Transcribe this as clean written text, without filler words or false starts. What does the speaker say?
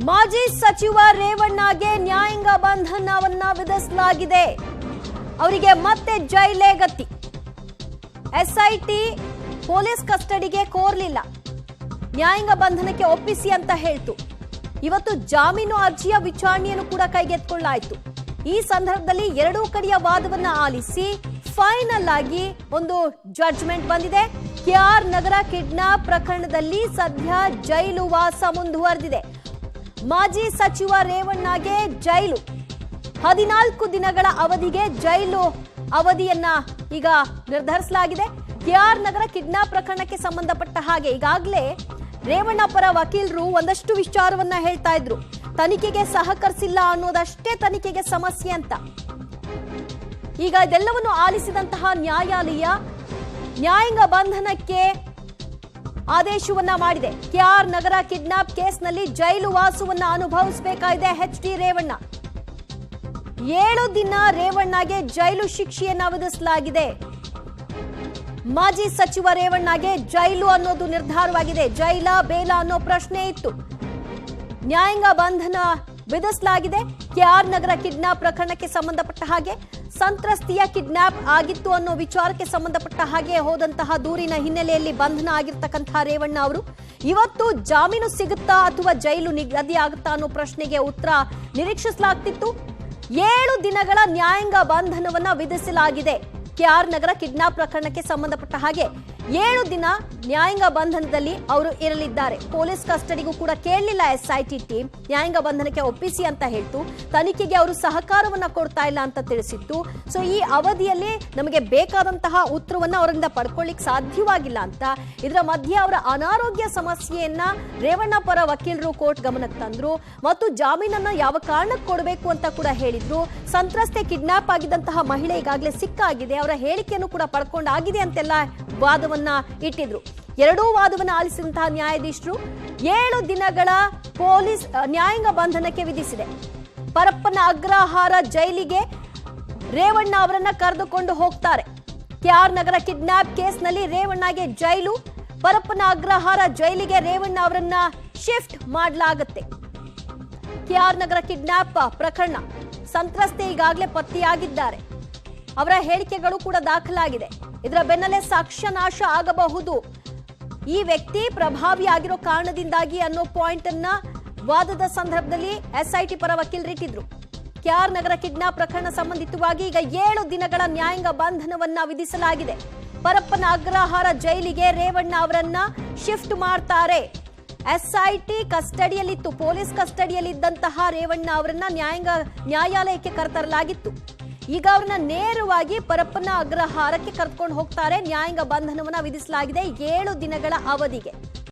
ಮಾಜಿ ಸಚಿವ ರೇವಣ್ಣಗೆ ನ್ಯಾಯಾಂಗ ಬಂಧನವನ್ನ ವಿಧಿಸಲಾಗಿದೆ. ಅವರಿಗೆ ಮತ್ತೆ ಜೈಲೇ ಗತಿ. ಎಸ್ಐಟಿ ಪೊಲೀಸ್ ಕಸ್ಟಡಿಗೆ ಕೋರಲಿಲ್ಲ, ನ್ಯಾಯಾಂಗ ಬಂಧನಕ್ಕೆ ಒಪ್ಪಿಸಿ ಅಂತ ಹೇಳ್ತು. ಇವತ್ತು ಜಾಮೀನು ಅರ್ಜಿಯ ವಿಚಾರಣೆಯನ್ನು ಕೂಡ ಕೈಗೆತ್ತಿಕೊಳ್ಳಲಾಯಿತು. ಈ ಸಂದರ್ಭದಲ್ಲಿ ಎರಡೂ ಕಡೆಯ ವಾದವನ್ನ ಆಲಿಸಿ ಫೈನಲ್ ಆಗಿ ಒಂದು ಜಡ್ಜ್ಮೆಂಟ್ ಬಂದಿದೆ. ಕೆಆರ್ ನಗರ ಕಿಡ್ನಾಪ್ ಪ್ರಕರಣದಲ್ಲಿ ಸದ್ಯ ಜೈಲು ವಾಸ ಮುಂದುವರೆದಿದೆ. ಮಾಜಿ ಸಚಿವ ರೇವಣ್ಣಗೆ ಜೈಲು 14 ದಿನಗಳ ಅವಧಿಗೆ ಜೈಲು ಅವಧಿಯನ್ನ ಈಗ ನಿರ್ಧರಿಸಲಾಗಿದೆ. ಕೆಆರ್ ನಗರ ಕಿಡ್ನಾಪ್ ಪ್ರಕರಣಕ್ಕೆ ಸಂಬಂಧಪಟ್ಟ ಹಾಗೆ ಈಗಾಗಲೇ ರೇವಣ್ಣ ಪರ ವಕೀಲರು ಒಂದಷ್ಟು ವಿಚಾರವನ್ನ ಹೇಳ್ತಾ ಇದ್ರು. ತನಿಖೆಗೆ ಸಹಕರಿಸಿಲ್ಲ ಅನ್ನೋದಷ್ಟೇ ತನಿಖೆಗೆ ಸಮಸ್ಯೆ ಅಂತ. ಈಗ ಇದೆಲ್ಲವನ್ನು ಆಲಿಸಿದಂತಹ ನ್ಯಾಯಾಲಯ ನ್ಯಾಯಾಂಗ ಬಂಧನಕ್ಕೆ ಆದೇಶವನ್ನ ಮಾಡಿದೆ. ಕೆಆರ್ ನಗರ ಕಿಡ್ನಾಪ್ ಕೇಸ್ನಲ್ಲಿ ಜೈಲು ವಾಸವನ್ನ ಅನುಭವಿಸಬೇಕಾಗಿದೆ ಎಚ್.ಡಿ. ರೇವಣ್ಣ. 7 ದಿನ ರೇವಣ್ಣಗೆ ಜೈಲು ಶಿಕ್ಷೆಯನ್ನ ವಿಧಿಸಲಾಗಿದೆ. ಮಾಜಿ ಸಚಿವ ರೇವಣ್ಣಗೆ ಜೈಲು ಅನ್ನೋದು ನಿರ್ಧಾರವಾಗಿದೆ. ಜೈಲ ಬೇಲ ಅನ್ನೋ ಪ್ರಶ್ನೆ ಇತ್ತು. ನ್ಯಾಯಾಂಗ ಬಂಧನ ವಿಧಿಸಲಾಗಿದೆ. ಕೆಆರ್ ನಗರ ಕಿಡ್ನಾಪ್ ಪ್ರಕರಣಕ್ಕೆ ಸಂಬಂಧಪಟ್ಟ ಹಾಗೆ ಸಂತ್ರಸ್ತಿಯ ಕಿಡ್ನಾಪ್ ಆಗಿತ್ತು ಅನ್ನೋ ವಿಚಾರಕ್ಕೆ ಸಂಬಂಧಪಟ್ಟ ಹಾಗೆ ಹೋದಂತಹ ದೂರಿನ ಹಿನ್ನೆಲೆಯಲ್ಲಿ ಬಂಧನ ಆಗಿರ್ತಕ್ಕಂತಹ ರೇವಣ್ಣ ಅವರು ಇವತ್ತು ಜಾಮೀನು ಸಿಗುತ್ತಾ ಅಥವಾ ಜೈಲು ನಿಗದಿ ಆಗುತ್ತಾ ಅನ್ನೋ ಪ್ರಶ್ನೆಗೆ ಉತ್ತರ ನಿರೀಕ್ಷಿಸಲಾಗ್ತಿತ್ತು. 7 ದಿನಗಳ ನ್ಯಾಯಾಂಗ ಬಂಧನವನ್ನ ವಿಧಿಸಲಾಗಿದೆ. ಕೆಆರ್ ನಗರ ಕಿಡ್ನಾಪ್ ಪ್ರಕರಣಕ್ಕೆ ಸಂಬಂಧಪಟ್ಟ ಹಾಗೆ 7 ದಿನ ನ್ಯಾಯಾಂಗ ಬಂಧನದಲ್ಲಿ ಅವರು ಇರಲಿದ್ದಾರೆ. ಪೊಲೀಸ್ ಕಸ್ಟಡಿಗೂ ಕೂಡ ಕೇಳಲಿಲ್ಲ ಎಸ್ಐಟಿ ಟೀಮ್. ನ್ಯಾಯಾಂಗ ಬಂಧನಕ್ಕೆ ಒಪ್ಪಿಸಿ ಅಂತ ಹೇಳ್ತು. ತನಿಖೆಗೆ ಅವರು ಸಹಕಾರವನ್ನ ಕೊಡ್ತಾ ಇಲ್ಲ ಅಂತ ತಿಳಿಸಿತ್ತು. ಸೊ ಈ ಅವಧಿಯಲ್ಲಿ ನಮಗೆ ಬೇಕಾದಂತಹ ಉತ್ತರವನ್ನ ಅವರಿಂದ ಪಡ್ಕೊಳ್ಳಿಕ್ ಸಾಧ್ಯವಾಗಿಲ್ಲ ಅಂತ ಇದರ ಮಧ್ಯೆ ಅವರ ಅನಾರೋಗ್ಯ ಸಮಸ್ಯೆಯನ್ನ ರೇವಣ್ಣ ಪರ ವಕೀಲರು ಕೋರ್ಟ್ ಗಮನಕ್ಕೆ ತಂದ್ರು ಮತ್ತು ಜಾಮೀನನ್ನ ಯಾವ ಕಾರಣಕ್ಕೆ ಕೊಡಬೇಕು ಅಂತ ಕೂಡ ಹೇಳಿದ್ರು. ಸಂತ್ರಸ್ತೆ ಕಿಡ್ನಾಪ್ ಆಗಿದ್ದಂತಹ ಮಹಿಳೆ ಈಗಾಗಲೇ ಸಿಕ್ಕಾಗಿದೆ, ಅವರ ಹೇಳಿಕೆಯನ್ನು ಕೂಡ ಪಡ್ಕೊಂಡಾಗಿದೆ ಅಂತೆಲ್ಲ ವಾದವನ್ನ ಇಟ್ಟಿದ್ರು. ಎರಡೂ ವಾದವನ್ನ ಆಲಿಸಿದಂತಹ ನ್ಯಾಯಾಧೀಶರು 7 ದಿನಗಳ ಪೊಲೀಸ್ ನ್ಯಾಯಾಂಗ ಬಂಧನಕ್ಕೆ ವಿಧಿಸಿದೆ. ಪರಪ್ಪನ ಅಗ್ರಹಾರ ಜೈಲಿಗೆ ರೇವಣ್ಣ ಅವರನ್ನ ಕರೆದುಕೊಂಡು ಹೋಗ್ತಾರೆ. ಕೆಆರ್ ನಗರ ಕಿಡ್ನಾಪ್ ಕೇಸ್ನಲ್ಲಿ ರೇವಣ್ಣಗೆ ಜೈಲು, ಪರಪ್ಪನ ಅಗ್ರಹಾರ ಜೈಲಿಗೆ ರೇವಣ್ಣ ಅವರನ್ನ ಶಿಫ್ಟ್ ಮಾಡಲಾಗುತ್ತೆ. ಕೆಆರ್ ನಗರ ಕಿಡ್ನಾಪ್ ಪ್ರಕರಣ ಸಂತ್ರಸ್ತೆ ಈಗಾಗಲೇ ಪತ್ತೆಯಾಗಿದ್ದಾರೆ. ಅವರ ಹೇಳಿಕೆಗಳು ಕೂಡ ದಾಖಲಾಗಿದೆ. ಇದರ ಬೆನ್ನಲ್ಲೇ ಸಾಕ್ಷ್ಯ ನಾಶ ಆಗಬಹುದು, ಈ ವ್ಯಕ್ತಿ ಪ್ರಭಾವಿ ಆಗಿರೋ ಕಾರಣದಿಂದಾಗಿ ಅನ್ನೋ ಪಾಯಿಂಟ್ ಅನ್ನ ವಾದದ ಸಂದರ್ಭದಲ್ಲಿ ಎಸ್ಐಟಿ ಪರ ವಕೀಲರಿಟ್ಟಿದ್ರು. ಕೆಆರ್ ನಗರ ಕಿಡ್ನಾಪ್ ಪ್ರಕರಣ ಸಂಬಂಧಿತವಾಗಿ ಈಗ 7 ದಿನಗಳ ನ್ಯಾಯಾಂಗ ಬಂಧನವನ್ನ ವಿಧಿಸಲಾಗಿದೆ. ಪರಪ್ಪನ ಅಗ್ರಹಾರ ಜೈಲಿಗೆ ರೇವಣ್ಣ ಅವರನ್ನ ಶಿಫ್ಟ್ ಮಾಡ್ತಾರೆ. ಎಸ್ಐಟಿ ಕಸ್ಟಡಿಯಲ್ಲಿತ್ತು, ಪೊಲೀಸ್ ಕಸ್ಟಡಿಯಲ್ಲಿದ್ದಂತಹ ರೇವಣ್ಣ ಅವರನ್ನ ನ್ಯಾಯಾಲಯಕ್ಕೆ ಕರೆತರಲಾಗಿತ್ತು. ಈಗ ಅವ್ರನ್ನ ನೇರವಾಗಿ ಪರಪ್ಪನ ಅಗ್ರಹಾರಕ್ಕೆ ಕರೆದುಕೊಂಡು ಹೋಗ್ತಾರೆ. ನ್ಯಾಯಾಂಗ ಬಂಧನವನ್ನ ವಿಧಿಸಲಾಗಿದೆ 7 ದಿನಗಳ ಅವಧಿಗೆ.